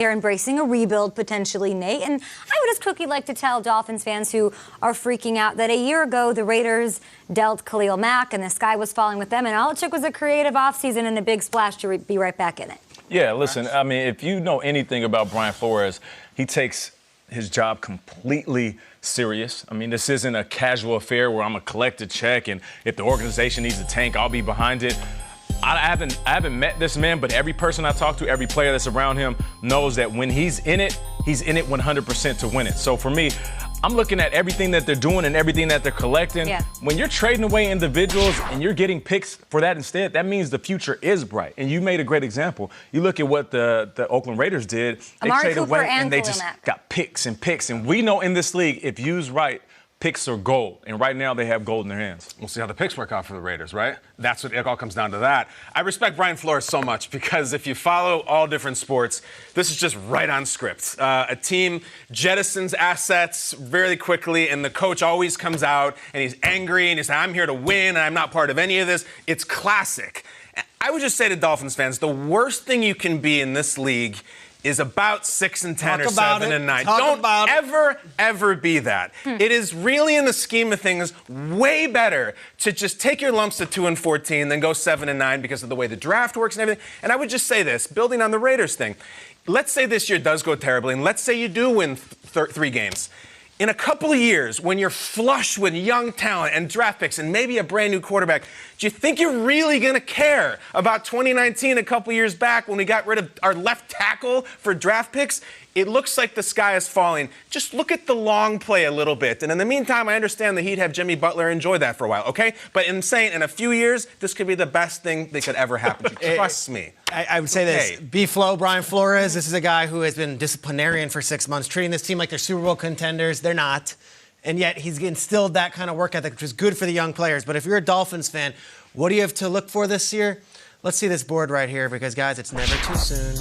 They're embracing a rebuild, potentially, Nate. And I would just quickly like to tell Dolphins fans who are freaking out that a year ago, the Raiders dealt Khalil Mack, and the sky was falling with them, and all it took was a creative offseason and a big splash to be right back in it. Yeah, listen, I mean, if you know anything about Brian Flores, he takes his job completely serious. I mean, this isn't a casual affair where I'm going to collect a check, and if the organization needs a tank, I'll be behind it. I haven't met this man, but every person I talk to, every player that's around him knows that when he's in it 100% to win it. So for me, I'm looking at everything that they're doing and everything that they're collecting. Yeah. When you're trading away individuals and you're getting picks for that instead, that means the future is bright. And you made a great example. You look at what the Oakland Raiders did. They traded away and they just got picks and picks. And we know in this league, if used right, picks are gold, and right now they have gold in their hands. We'll see how the picks work out for the Raiders, right? That's what it all comes down to that. I respect Brian Flores so much because if you follow all different sports, this is just right on script. A team jettisons assets very quickly, and the coach always comes out, and he's angry, and he says, I'm here to win, and I'm not part of any of this. It's classic. I would just say to Dolphins fans, the worst thing you can be in this league is about 6-10 or 7-9. Don't ever be that. It is really, in the scheme of things, way better to just take your lumps to 2-14 than go 7-9 because of the way the draft works and everything. And I would just say this, building on the Raiders thing. Let's say this year does go terribly, and let's say you do win 3 games. In a couple of years, when you're flush with young talent and draft picks and maybe a brand new quarterback, do you think you're really going to care about 2019 a couple years back when we got rid of our left tackle for draft picks? It looks like the sky is falling. Just look at the long play a little bit. And in the meantime, I understand the Heat have Jimmy Butler enjoy that for a while, okay? But in saying in a few years, this could be the best thing that could ever happen to you. Trust me. I would say this. B-Flow, Brian Flores, this is a guy who has been disciplinarian for 6 months, treating this team like they're Super Bowl contenders. They're not. And yet he's instilled that kind of work ethic, which is good for the young players. But if you're a Dolphins fan, what do you have to look for this year? Let's see this board right here because, guys, it's never too soon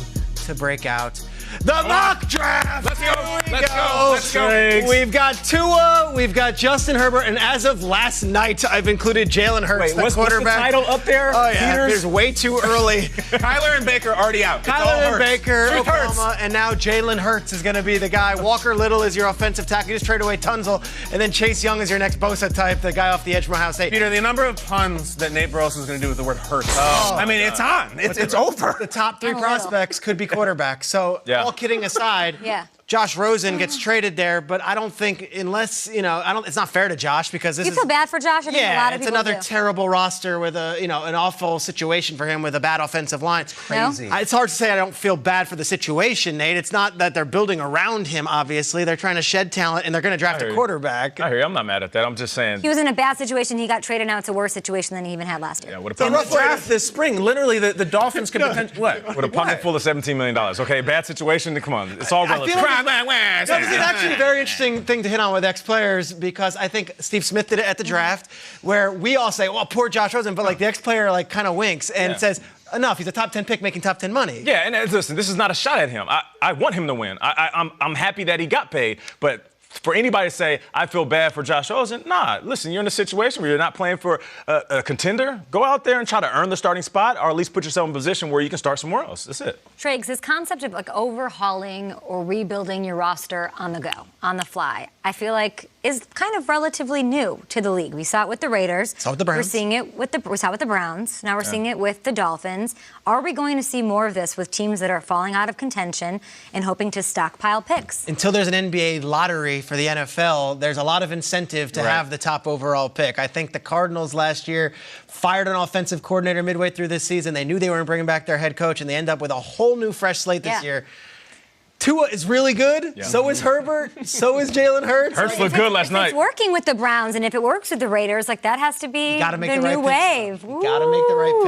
to break out the mock draft. Let's go. We've got Tua, we've got Justin Herbert, and as of last night, I've included Jalen Hurts, the quarterback. What's the title up there? Oh, yeah. It's way too early. Kyler and Baker already out. Kyler and Baker, Obama, and now Jalen Hurts is going to be the guy. Walker Little is your offensive tackle. You just trade away Tunzel, and then Chase Young is your next Bosa type, the guy off the edge from Ohio State. Peter, the number of puns that Nate Burleson is going to do with the word Hurts. I mean, it's on. It's over. The top 3 prospects could be quarterbacks. So all kidding aside, Josh Rosen gets traded there, but I don't think unless, it's not fair to Josh because this You feel bad for Josh? I think a lot of it's people another terrible roster with an awful situation for him with a bad offensive line. It's crazy. It's hard to say I don't feel bad for the situation, Nate. It's not that they're building around him, obviously. They're trying to shed talent, and they're going to draft a quarterback. I hear you. I'm not mad at that. I'm just saying. He was in a bad situation. He got traded. Now it's a worse situation than he even had last year. Yeah, in the draft this spring, literally, the Dolphins could potentially... What? With a pocket full of $17 million. Okay, bad situation. Come on. It's all relative. This is actually a very interesting thing to hit on with ex-players because I think Steve Smith did it at the draft where we all say, well, poor Josh Rosen, but the ex-player kind of winks and says, enough, he's a top 10 pick making top 10 money. Yeah, and listen, this is not a shot at him. I want him to win. I'm happy that he got paid, but for anybody to say, I feel bad for Josh Rosen, nah, listen, you're in a situation where you're not playing for a contender. Go out there and try to earn the starting spot or at least put yourself in a position where you can start somewhere else. That's it. Triggs, this concept of overhauling or rebuilding your roster on the go, on the fly, I feel like is kind of relatively new to the league. We saw it with the Raiders. Saw it with the Browns. We saw it with the Browns. Now we're seeing it with the Dolphins. Are we going to see more of this with teams that are falling out of contention and hoping to stockpile picks? Until there's an NBA lottery for the NFL, there's a lot of incentive to have the top overall pick. I think the Cardinals last year fired an offensive coordinator midway through this season. They knew they weren't bringing back their head coach, and they end up with a whole new fresh slate this year. Tua is really good. Yeah. So is Herbert. So is Jalen Hurts. Hurts looked good last night. It's working with the Browns, and if it works with the Raiders, that has to be the new wave. You got to make the right pick.